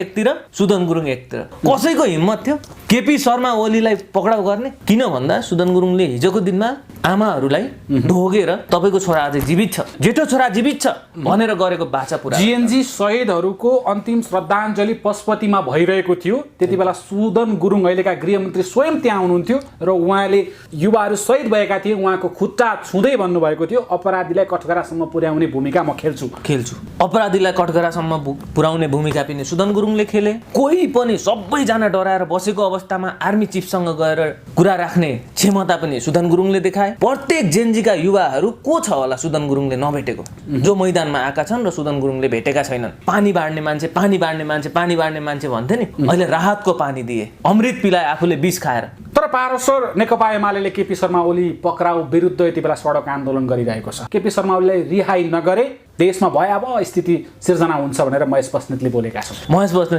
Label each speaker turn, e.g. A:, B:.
A: एकतिर सुदन गुरुङ एकतिर कसैको हिम्मत थियो केपी शर्मा ओलीलाई पक्राउ गर्ने किन भन्दा सुदन गुरुङले हिजोको दिनमा आमाहरूलाई ढोगेर तपाईको छोरा अझै जीवित छ जेठो छोरा जीवित छ भनेर गरेको बाचा पुरा
B: जीएनजी शहीदहरूको अन्तिम श्रद्धाञ्जली पशुपतिमा भइरहेको थियो त्यति बेला सुदन गुरुङ अहिलेका गृहमन्त्री स्वयं त्यहाँ हुनुहुन्थ्यो र उहाँले युवाहरू शहीद भएका थिए उहाँको खुट्टा छुँदै भन्नुभएको थियो अपराधीलाई कठघरासम्म पुर्याउने भूमिका म खेल्छु
A: अपराधीलाई कठघरासम्म पुर्याउने भूमिका पनि सुदन गुरुङले खेले कोही पनि सबैजना डराएर बसेको अवस्थामा आर्मी चिफसँग गएर कुरा राख्ने क्षमता पनि सुदन गुरुङले देखाए प्रत्येक जेनजीका युवाहरू को छ होला सुदन गुरुङले नभेटेको जो मैदानमा आएका छन् र सुदन गुरुङले भेटेका छैनन् पानी बाड्ने मान्छे भन्थे नि अहिले राहतको पानी दिए अमृत पिलाए आफूले विष खाएर
B: तर पारस्वर नेकपा एमाले केपी शर्मा ओली पक्राउ विरुद्ध यति बेला सडक आन्दोलन गरिरहेको छ केपी शर्मा ओलीलाई रिहाई नगरे देशमा भयावह स्थिति सिर्जना हुन्छ भनेर महेश बस्नेतले बोलेका छन्।
A: महेश बस्नेत